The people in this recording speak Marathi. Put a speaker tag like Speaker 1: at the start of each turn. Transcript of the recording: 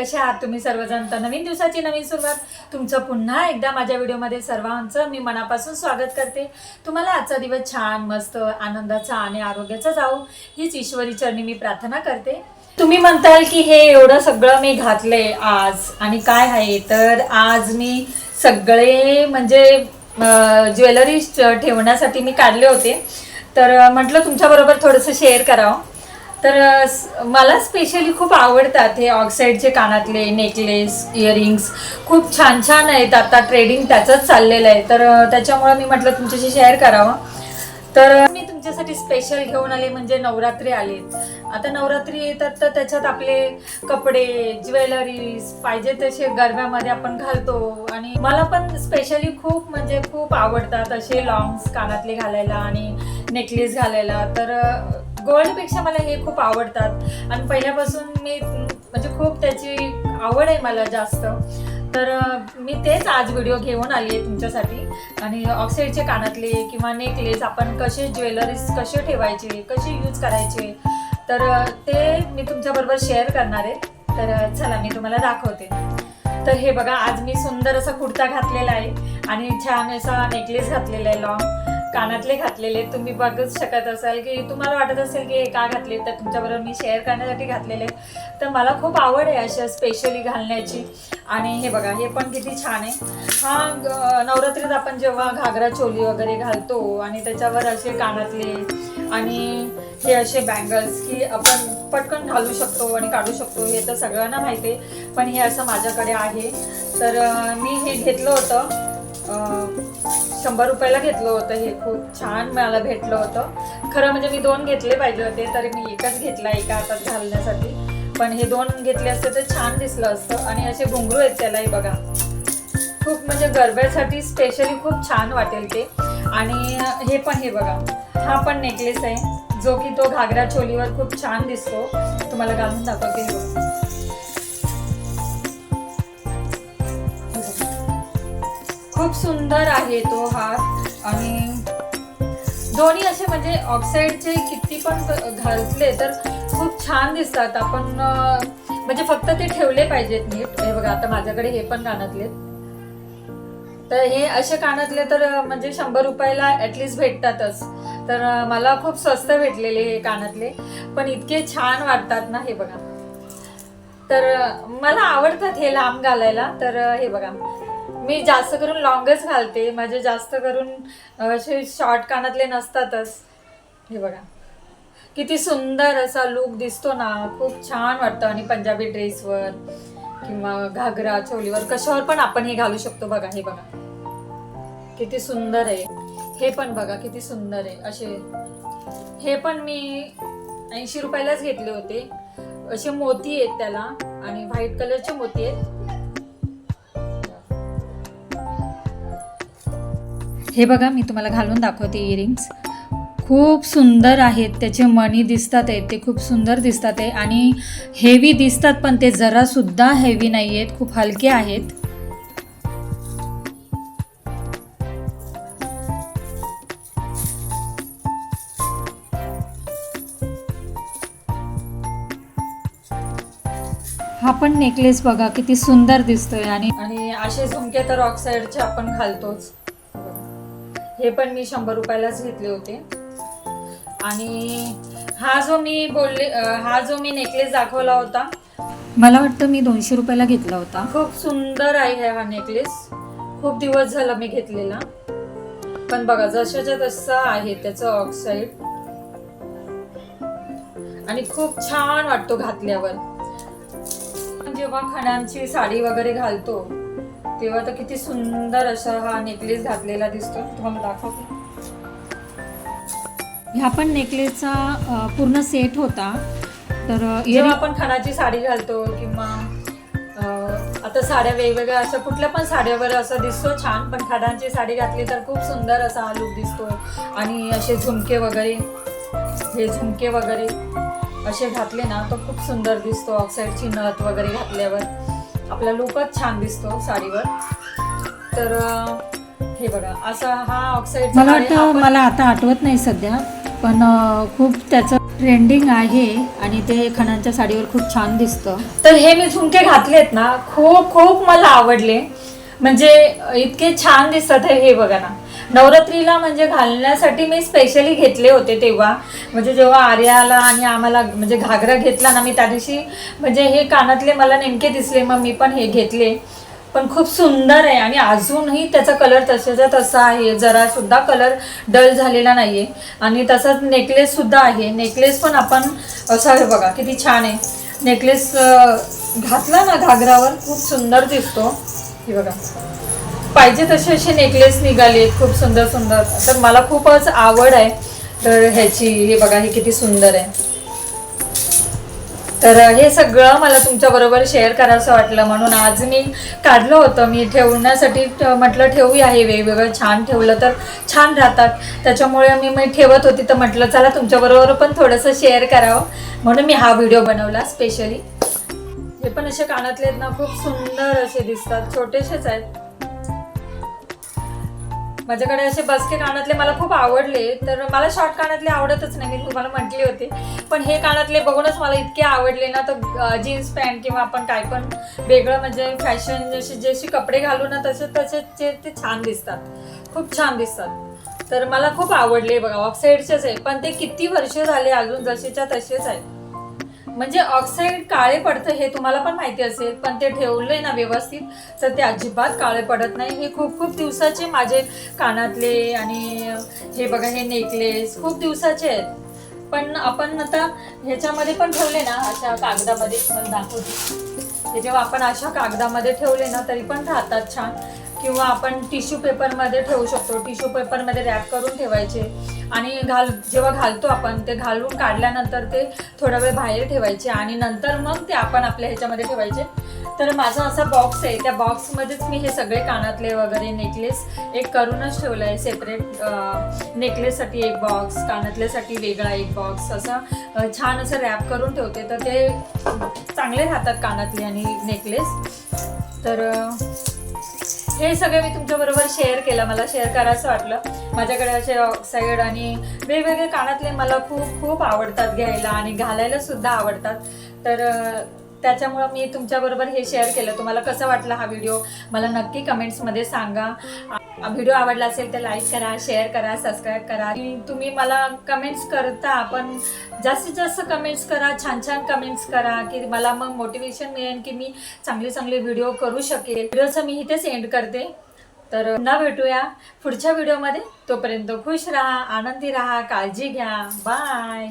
Speaker 1: कशा आहात तुम्ही सर्वजण? तर नवीन दिवसाची नवीन सुरुवात तुमचं पुन्हा एकदा माझ्या व्हिडिओमध्ये सर्वांचं मी मनापासून स्वागत करते. तुम्हाला आजचा दिवस छान मस्त आनंदाचा आणि आरोग्याचा जावो हीच ईश्वरी चरणी मी प्रार्थना करते. तुम्ही म्हणताल की हे एवढं सगळं मी घातले आज आणि काय आहे, तर आज मी सगळे म्हणजे ज्वेलरी ठेवण्यासाठी मी काढले होते. तर म्हटलं तुमच्याबरोबर थोडंसं शेअर करावं. तर मला स्पेशली खूप आवडतात हे ऑक्साईडचे कानातले, नेकलेस, इयरिंग्स खूप छान छान आहेत. आता ट्रेडिंग त्याचंच चाललेलं आहे, तर त्याच्यामुळे मी म्हटलं तुमच्याशी शेअर करावं. तर मी तुमच्यासाठी स्पेशल घेऊन आले म्हणजे नवरात्री आले. आता नवरात्री येतात तर त्याच्यात आपले कपडे, ज्वेलरीज पाहिजे तसे गरब्यामध्ये आपण घालतो. आणि मला पण स्पेशली खूप म्हणजे खूप आवडतात असे लॉंग्स कानातले घालायला आणि नेकलेस घालायला. तर गोल्डपेक्षा मला हे खूप आवडतात आणि पहिल्यापासून मी म्हणजे खूप त्याची आवड आहे मला जास्त. तर मी तेच आज व्हिडिओ घेऊन आली आहे तुमच्यासाठी. आणि ऑक्साईडचे कानातले किंवा नेकलेस आपण कसे ज्वेलरीज कसे ठेवायचे, कसे यूज करायचे, तर ते मी तुमच्याबरोबर शेअर करणार आहे. तर चला मी तुम्हाला दाखवते. तर हे बघा, आज मी सुंदर असा कुर्ता घातलेला आहे आणि छान असा नेकलेस घातलेला आहे, लॉंग कानातले घातलेले. तुम्ही बघूच शकत असाल की तुम्हाला वाटत असेल की हे का घातले, तर तुमच्याबरोबर मी शेअर करण्यासाठी घातलेले. तर मला खूप आवड आहे अशा स्पेशली घालण्याची. आणि हे बघा, हे पण किती छान आहे. हा नवरात्रीत आपण जेव्हा घागरा चोली वगैरे घालतो आणि त्याच्यावर असे कानातले आणि हे असे बँगल्स की आपण पटकन घालू शकतो आणि काढू शकतो, हे तर सगळ्यांना माहिती आहे. पण हे असं माझ्याकडे आहे. तर मी हे घेतलं होतं 100 रुपयाला घेतलं होतं. हे खूप छान मला भेटलं होतं. खरं म्हणजे मी 2 घेतले पाहिजे होते, तर मी एकच घेतला एका हातात घालण्यासाठी. पण हे 2 घेतले असते तर छान दिसलं असतं. आणि असे घुंगरू आहेत त्यालाही बघा, खूप म्हणजे गरब्यासाठी स्पेशली खूप छान वाटेल ते. आणि हे पण हे बघा, हा पण नेकलेस आहे जो की तो घागरा चोलीवर खूप छान दिसतो. तुम्हाला घालून दाखवते. खूप सुंदर आहे तो हार. आणि दोन्ही असे म्हणजे ऑक्साईडचे किती पण घातले तर खूप छान दिसतात. आपण म्हणजे फक्त ते ठेवले पाहिजेत नीट. हे बघा, आता माझ्याकडे हे पण कानातले. तर हे असे कानातले तर म्हणजे 100 रुपयाला ॲटलिस्ट भेटतातच. तर मला खूप स्वस्त भेटलेले हे कानातले, पण इतके छान वाटतात ना. हे बघा, तर मला आवडतात हे लांब घालायला. तर हे बघा, मी जास्त करून लॉंगच घालते, म्हणजे जास्त करून असे शॉर्ट कानातले नसतातच. हे बघा किती सुंदर असा लुक दिसतो ना, खूप छान वाटतं. आणि पंजाबी ड्रेसवर किंवा घागरा चोलीवर कशावर पण आपण हे घालू शकतो. बघा, हे बघा किती सुंदर आहे. हे पण बघा किती सुंदर आहे. असे हे पण मी 80 रुपयालाच घेतले होते. असे मोती आहेत त्याला आणि व्हाईट कलरचे मोती आहेत. हे बघा, मी तुम्हाला घालून दाखवते. इयरिंग्स खूप सुंदर आहेत, त्याचे मणी दिसतात आहेत, ते खूप सुंदर दिसतात आहे. आणि हेवी दिसतात, पण ते जरा सुद्धा हेवी नाही आहेत, खूप हलके आहेत. हा पण नेकलेस बघा किती सुंदर दिसतोय. आणि असे झुमके तर ऑक्साईडचे आपण घालतोच. हे पण मी 100 रुपयालाच घेतले होते. आणि हा जो मी नेकलेस दाखवला होता, मला वाटतं मी 200 रुपयाला घेतला होता. खूप सुंदर आहे हा नेकलेस. खूप दिवस झाला मी घेतलेला, पण बघा जशाच्या तसा आहे त्याचं ऑक्साईड. आणि खूप छान वाटतो घातल्यावर. जेव्हा खणांची साडी वगैरे घालतो तेव्हा तर किती सुंदर असा हा नेकलेस घातलेला दिसतो. तुम्हाला दाखवते. ह्या पण नेकलेसचा पूर्ण सेट होता. तर जेव्हा आपण खणाची साडी घालतो किंवा आता साड्या वेगवेगळ्या असं कुठल्या पण साड्यावर असं दिसतो छान, पण खणाची साडी घातली तर खूप सुंदर असा हा लुक दिसतो. आणि असे झुमके वगैरे, हे झुमके वगैरे असे घातले ना तर खूप सुंदर दिसतो. ऑक्साईडची नथ वगैरे घातल्यावर आपला लुकच छान दिसतो साडीवर. तर हे बघा, असा हा ऑक्साईड. मला वाटतं, मला आता आठवत नाही सध्या, पण खूप त्याचं ट्रेंडिंग आहे आणि ते खणांच्या साडीवर खूप छान दिसतं. तर हे मी झुमके घातलेत ना, खूप खूप मला आवडले. म्हणजे इतके छान दिसतात हे बघा ना. नवरात्रीला म्हणजे घालण्यासाठी मी स्पेशली घेतले होते तेव्हा, म्हणजे जेव्हा आर्याला आणि आम्हाला म्हणजे घागरा घेतला ना मी त्या दिवशी, म्हणजे हे कानातले मला नेमके दिसले, मग मी पण हे घेतले. पण खूप सुंदर आहे आणि अजूनही त्याचा कलर तशाचा तसा आहे, जरा सुद्धा कलर डल झालेला नाहीये. आणि तसाच नेकलेस सुद्धा आहे. नेकलेस पण आपण असा हे बघा किती छान आहे नेकलेस. घातला ना घागरावर खूप सुंदर दिसतो. हे बघा पाहिजे तसे असे नेकलेस निघाले खूप सुंदर सुंदर. तर मला खूपच आवड आहे तर ह्याची. हे बघा हे किती सुंदर आहे. तर हे सगळं मला तुमच्याबरोबर शेअर करायचं वाटलं म्हणून आज मी काढलं होतं. मी ठेवण्यासाठी म्हटलं ठेवूया, हे वेगवेगळं छान ठेवलं तर छान राहतात, त्याच्यामुळे मी ठेवत होती. तर म्हटलं चला तुमच्याबरोबर पण थोडंसं शेअर करावं म्हणून मी हा व्हिडिओ बनवला स्पेशली. हे पण असे कानातले आहेत ना, खूप सुंदर असे दिसतात, छोटेसेच आहेत. माझ्याकडे असे बसके कानातले मला खूप आवडले. तर मला शॉर्ट कानातले आवडतच नाही, मी तुम्हाला म्हटले होते. पण हे कानातले बघूनच मला इतके आवडले ना, तर जीन्स पॅन्ट किंवा आपण काय पण वेगळं म्हणजे फॅशन जशी कपडे घालू ना तसे ते छान दिसतात, खूप छान दिसतात. तर मला खूप आवडले. बघा ऑक्साईडचेच आहे पण ते किती वर्ष झाले अजून जसेच्या तसेच आहेत. म्हणजे ऑक्साईड काळे पडतं हे तुम्हाला पण माहिती असेल, पण ते ठेवले ना व्यवस्थित तर ते अजिबात काळे पडत नाही. हे खूप खूप दिवसाचे माझे कानातले आणि हे बघा हे नेकलेस खूप दिवसाचे आहेत. पण आपण आता ह्याच्यामध्ये पण ठेवले ना, अशा कागदामध्ये पण दाखवते. हे जेव्हा आपण अशा कागदामध्ये ठेवले ना तरी पण राहतात छान. किंवा आपण टिश्यू पेपरमध्ये ठेवू शकतो. टिश्यू पेपरमध्ये रॅप करून ठेवायचे आणि जेव्हा घालतो आपण ते घालून काढल्यानंतर ते थोडा वेळ बाहेर ठेवायचे आणि नंतर मग ते आपण आपल्या ह्याच्यामध्ये ठेवायचे. तर माझा असा बॉक्स आहे, त्या बॉक्समध्येच मी हे सगळे कानातले वगैरे नेकलेस एक करूनच ठेवलं आहे सेपरेट. नेकलेससाठी एक बॉक्स, कानातल्यासाठी वेगळा एक बॉक्स, असं छान असं रॅप करून ठेवते. तर ते चांगले राहतात कानातले आणि नेकलेस. तर हे सगळं मी तुमच्याबरोबर शेअर केलं, मला शेअर करायचं वाटलं. माझ्याकडे असे ऑक्साईड आणि वेगवेगळे कानातले मला खूप खूप आवडतात घ्यायला आणि घालायला सुद्धा आवडतात. तर त्याच्यामुळं मी तुमच्याबरोबर हे शेअर केलं. तुम्हाला कसं वाटलं हा व्हिडिओ मला नक्की कमेंट्समध्ये सांगा. व्हिडिओ आवडला असेल तर लाईक करा, शेअर करा, सबस्क्राईब करा. तुम्ही मला कमेंट्स करता पण जास्तीत जास्त कमेंट्स करा, छान छान कमेंट्स करा की मला मग मोटिवेशन मिळेल की मी चांगले चांगले व्हिडिओ करू शकेल. व्हिडिओचं मी इथेच एंड करते. तर पुन्हा भेटूया पुढच्या व्हिडिओमध्ये. तोपर्यंत खुश राहा, आनंदी राहा, काळजी घ्या. बाय.